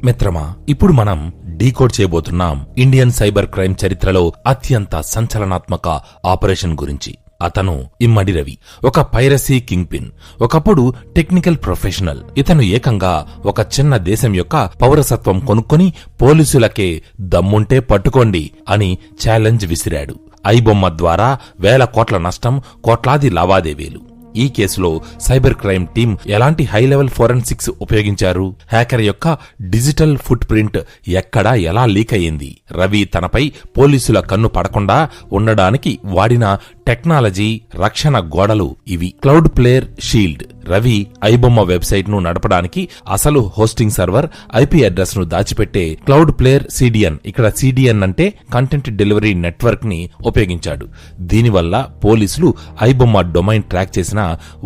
మిత్రమా, ఇప్పుడు మనం డీకోడ్ చేయబోతున్నాం ఇండియన్ సైబర్ క్రైమ్ చరిత్రలో అత్యంత సంచలనాత్మక ఆపరేషన్ గురించి. అతను ఇమ్మడి రవి, ఒక పైరసీ కింగ్ పిన్, ఒకప్పుడు టెక్నికల్ ప్రొఫెషనల్. ఇతను ఏకంగా ఒక చిన్న దేశం యొక్క పౌరసత్వం కొనుక్కొని పోలీసులకే దమ్ముంటే పట్టుకోండి అని ఛాలెంజ్ విసిరాడు. ఐబొమ్మ ద్వారా వేల కోట్ల నష్టం, కోట్లాది లావాదేవీలు. ఈ కేసులో సైబర్ క్రైమ్ టీం ఎలాంటి హై లెవెల్ ఫోరెన్సిక్స్ ఉపయోగించారు? హ్యాకర్ యొక్క డిజిటల్ ఫుట్ ప్రింట్ ఎక్కడా ఎలా లీక్ అయ్యింది? రవి తనపై పోలీసుల కన్ను పడకుండా ఉండడానికి వాడిన టెక్నాలజీ, రక్షణ గోడలు ఇవి. Cloud player shield. Ravi iBomma website ను నడపడానికి అసలు హోస్టింగ్ సర్వర్ ఐపీ అడ్రస్ ను దాచిపెట్టే క్లౌడ్ ప్లేయర్ సిడిఎన్, ఇక్కడ సిడిఎన్ అంటే కంటెంట్ డెలివరీ నెట్వర్క్ ని ఉపయోగించాడు. దీనివల్ల పోలీసులు ఐబొమ్మ డొమైన్ ట్రాక్ చేసిన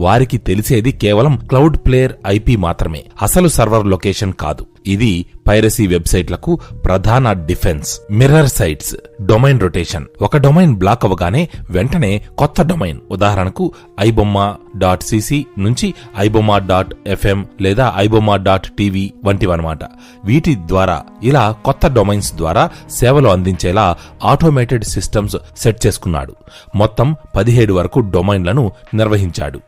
వారికి తెలిసేది కేవలం క్లౌడ్ ప్లేయర్ ఐపీ మాత్రమే, అసలు సర్వర్ లొకేషన్ కాదు. ఇది పైరసీ వెబ్సైట్లకు ప్రధాన defence. Mirror sites. Domain rotation. ఒక డొమైన్ బ్లాక్ అవగానే వెంటనే కొత్త డొమైన్, ఉదాహరణకు ibomma.cc నుంచి ibomma.fm లేదా ibomma.tv వంటివన్నమాట. వీటి ద్వారా ఇలా కొత్త డొమైన్స్ ద్వారా సేవలు అందించేలా ఆటోమేటెడ్ సిస్టమ్స్ సెట్ చేసుకున్నాడు. మొత్తం 17 వరకు డొమైన్లను నిర్వహించాడు.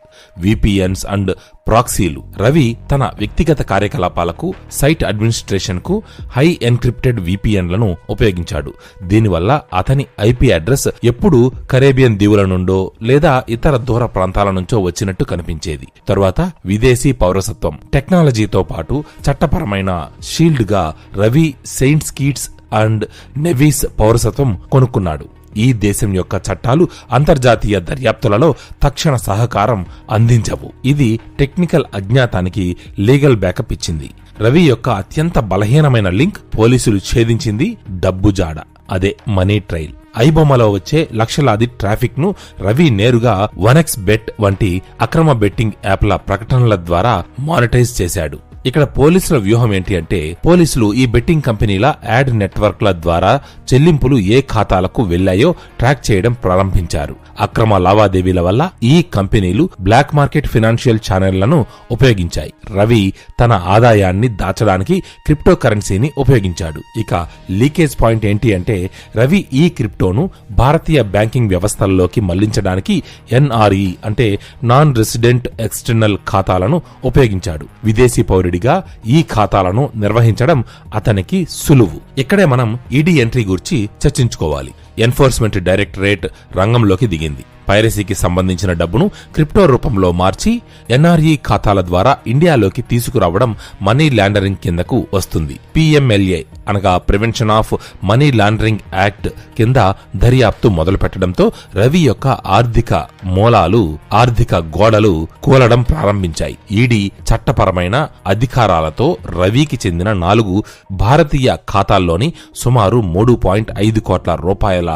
VPNs and ప్రాక్సీలు. రవి తన వ్యక్తిగత కార్యకలాపాలకు, సైట్ అడ్మినిస్ట్రేషన్ కు హై ఎన్క్రిప్టెడ్ విపిఎన్లను ఉపయోగించాడు. దీనివల్ల అతని ఐపీ అడ్రస్ ఎప్పుడూ కరేబియన్ దీవుల నుండో లేదా ఇతర దూర ప్రాంతాల నుంచో వచ్చినట్టు కనిపించేది. తరువాత విదేశీ పౌరసత్వం. టెక్నాలజీతో పాటు చట్టపరమైన షీల్డ్ గా Ravi Saint Kitts and Nevis పౌరసత్వం కొనుక్కున్నాడు. ఈ దేశం యొక్క చట్టాలు అంతర్జాతీయ దర్యాప్తులలో తక్షణ సహకారం అందించవు. ఇది టెక్నికల్ అజ్ఞాతానికి లీగల్ బ్యాకప్ ఇచ్చింది. రవి యొక్క అత్యంత బలహీనమైన లింక్ పోలీసులు ఛేదించింది డబ్బు జాడ, అదే మనీ ట్రైల్. ఐబొమ్మలో వచ్చే లక్షలాది ట్రాఫిక్ ను రవి నేరుగా 1xBet వంటి అక్రమ బెట్టింగ్ యాప్ల ప్రకటనల ద్వారా మానిటైజ్ చేశాడు. ఇక్కడ పోలీసుల వ్యూహం ఏంటి అంటే, పోలీసులు ఈ బెట్టింగ్ కంపెనీల యాడ్ నెట్వర్క్ల ద్వారా చెల్లింపులు ఏ ఖాతాలకు వెళ్లాయో ట్రాక్ చేయడం ప్రారంభించారు. అక్రమ లావాదేవీల వల్ల ఈ కంపెనీలు బ్లాక్ మార్కెట్ ఫినాన్షియల్ ఛానళ్లను ఉపయోగించాయి. రవి తన ఆదాయాన్ని దాచడానికి క్రిప్టో కరెన్సీని ఉపయోగించాడు. ఇక లీకేజ్ పాయింట్ ఏంటి అంటే, రవి ఈ క్రిప్టోను భారతీయ బ్యాంకింగ్ వ్యవస్థల్లోకి మళ్లించడానికి ఎన్ఆర్ఈ అంటే నాన్ రెసిడెంట్ ఎక్స్టర్నల్ ఖాతాలను ఉపయోగించాడు. విదేశీ పౌరుడిగా ఈ ఖాతాలను నిర్వహించడం అతనికి సులువు. ఇక్కడే మనం ఈడీ ఎంట్రీ గురించి చర్చించుకోవాలి. ఎన్ఫోర్స్మెంట్ డైరెక్టరేట్ రంగంలోకి దిగింది. పైరసీకి సంబంధించిన డబ్బును క్రిప్టో రూపంలో మార్చి ఎన్ఆర్ఈ ఖాతాల ద్వారా ఇండియాలోకి తీసుకురావడం మనీ లాండరింగ్ కిందకు వస్తుంది. పిఎంఎల్ఏ అనగా prevention of money laundering act కింద దర్యాప్తు మొదలుపెట్టడంతో రవి యొక్క ఆర్థిక మూలాలు, ఆర్థిక గోడలు కూలడం ప్రారంభించాయి. ఈడీ చట్టపరమైన అధికారాలతో రవికి చెందిన 4 భారతీయ ఖాతాల్లోని సుమారు 3.5 కోట్ల రూపాయల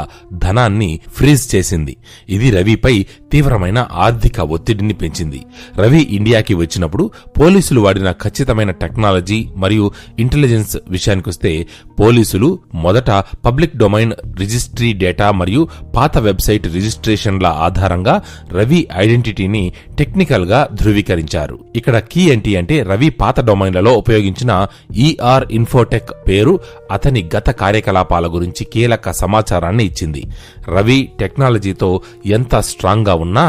ధనాన్ని ఫ్రీజ్ చేసింది. ఇది రవిపై తీవ్రమైన ఆర్థిక ఒత్తిడిని పెంచింది. రవి ఇండియాకి వచ్చినప్పుడు పోలీసులు వాడిన ఖచ్చితమైన టెక్నాలజీ మరియు ఇంటెలిజెన్స్ విషయానికొస్తే, పోలీసులు మొదట పబ్లిక్ డొమైన్ రిజిస్ట్రీ డేటా మరియు పాత వెబ్సైట్ రిజిస్ట్రేషన్ల ఆధారంగా రవి ఐడెంటిటీని టెక్నికల్ గా ధృవీకరించారు. ఇక్కడ కీ ఏంటి అంటే, రవి పాత డొమైన్లలో ఉపయోగించిన ఈఆర్ ఇన్ఫోటెక్ పేరు అతని గత కార్యకలాపాల గురించి కీలక సమాచారాన్ని ఇచ్చింది. రవి టెక్నాలజీతో ఎంత స్ట్రాంగ్ గా ఉన్నా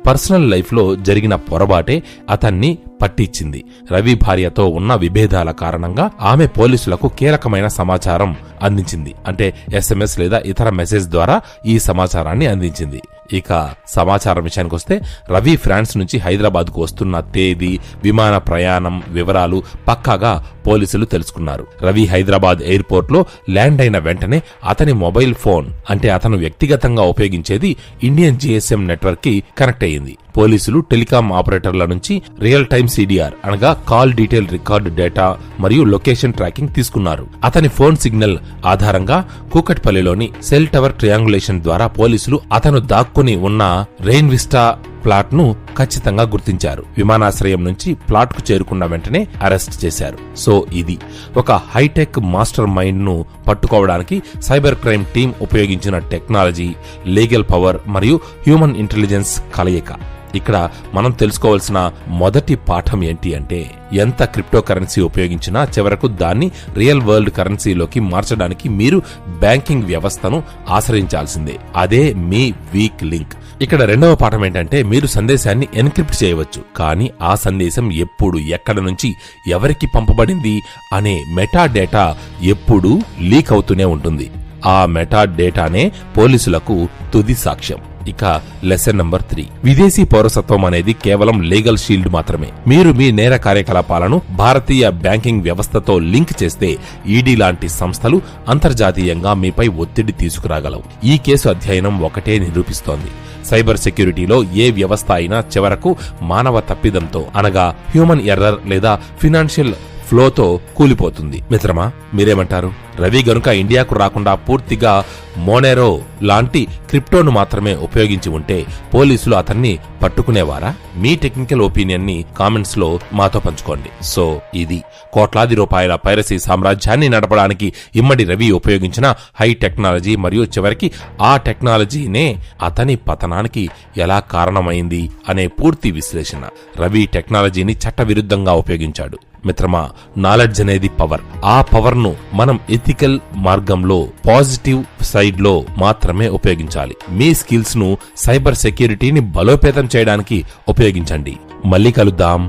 పర్సనల్ లైఫ్ లో జరిగిన పొరబాటే అతన్ని పట్టించింది. రవి భార్యతో ఉన్న విభేదాల కారణంగా ఆమె పోలీసులకు కీలకమైన సమాచారం అందించింది. అంటే SMS లేదా ఇతర మెసేజ్ ద్వారా ఈ సమాచారాన్ని అందించింది. ఇక సమాచారం విషయానికొస్తే, రవి ఫ్రాన్స్ నుంచి హైదరాబాద్ కు వస్తున్న తేదీ, విమాన ప్రయాణం వివరాలు పక్కాగా పోలీసులు తెలుసుకున్నారు. రవి హైదరాబాద్ ఎయిర్పోర్ట్ లో ల్యాండ్ అయిన వెంటనే అతని మొబైల్ ఫోన్, అంటే అతను వ్యక్తిగతంగా ఉపయోగించేది, ఇండియన్ GSM నెట్వర్క్ కి కనెక్ట్ అయ్యింది. పోలీసులు టెలికాం ఆపరేటర్ల నుంచి రియల్ టైమ్ CDR అనగా కాల్ డీటెయిల్ రికార్డ్ డేటా మరియు లొకేషన్ ట్రాకింగ్ తీసుకున్నారు. అతని ఫోన్ సిగ్నల్ ఆధారంగా కూకట్పల్లిలోని సెల్ టవర్ ట్రయాంగులేషన్ ద్వారా పోలీసులు అతను దాక్కుని ఉన్న రెయిన్ విస్టా ప్లాట్ ను ఖచ్చితంగా గుర్తించారు. విమానాశ్రయం నుంచి ప్లాట్ కు చేరుకున్న వెంటనే అరెస్ట్ చేశారు. సో ఇది ఒక హైటెక్ మాస్టర్ మైండ్ ను పట్టుకోవడానికి సైబర్ క్రైమ్ టీం ఉపయోగించిన టెక్నాలజీ, లీగల్ పవర్ మరియు హ్యూమన్ ఇంటెలిజెన్స్ కలయిక. ఇక్కడ మనం తెలుసుకోవాల్సిన మొదటి పాఠం ఏంటి అంటే, ఎంత క్రిప్టో కరెన్సీ ఉపయోగించినా చివరకు దాన్ని రియల్ వరల్డ్ కరెన్సీలోకి మార్చడానికి మీరు బ్యాంకింగ్ వ్యవస్థను ఆశ్రయించాల్సిందే. అదే మీ వీక్ లింక్. ఇక్కడ రెండవ పాఠం ఏంటంటే, మీరు సందేశాన్ని ఎన్క్రిప్ట్ చేయవచ్చు, కానీ ఆ సందేశం ఎప్పుడు, ఎక్కడ నుంచి, ఎవరికి పంపబడింది అనే మెటా డేటా ఎప్పుడూ లీక్ అవుతూనే ఉంటుంది. ఆ మెటా డేటానే పోలీసులకు తుది సాక్ష్యం. ఇక లెసన్ నంబర్ 3, విదేశీ పౌరసత్వం అనేది కేవలం లీగల్ షీల్డ్ మాత్రమే. మీరు మీ నేర కార్యకలాపాలను భారతీయ బ్యాంకింగ్ వ్యవస్థతో లింక్ చేస్తే ఈడీ లాంటి సంస్థలు అంతర్జాతీయంగా మీపై ఒత్తిడి తీసుకురాగలవు. ఈ కేసు అధ్యయనం ఒకటే నిరూపిస్తోంది, సైబర్ సెక్యూరిటీలో ఏ వ్యవస్థ అయినా చివరకు మానవ తప్పిదంతో, అనగా హ్యూమన్ ఎర్రర్ లేదా ఫినాన్షియల్ ఫ్లోతో కూలిపోతుంది. మిత్రమా, మీరేమంటారు? రవి గనుక ఇండియాకు రాకుండా పూర్తిగా మోనెరో లాంటి క్రిప్టోను మాత్రమే ఉపయోగించి ఉంటే పోలీసులు అతన్ని పట్టుకునేవారా? మీ టెక్నికల్ ఒపీనియన్ ని కామెంట్స్ లో మాతో పంచుకోండి. సో ఇది కోట్లాది రూపాయల పైరసీ సామ్రాజ్యాన్ని నడపడానికి ఇమ్మడి రవి ఉపయోగించిన హై టెక్నాలజీ మరియు చివరికి ఆ టెక్నాలజీనే అతని పతనానికి ఎలా కారణమైంది అనే పూర్తి విశ్లేషణ. రవి టెక్నాలజీని చట్టవిరుద్ధంగా ఉపయోగించాడు. మిత్రమా, నాలెడ్జ్ అనేది పవర్. ఆ పవర్ ను మనం ఎథికల్ మార్గంలో, పాజిటివ్ సైడ్ లో మాత్రమే ఉపయోగించాలి. మీ స్కిల్స్ ను సైబర్ సెక్యూరిటీని బలోపేతం చేయడానికి ఉపయోగించండి. మళ్ళీ కలుద్దాం.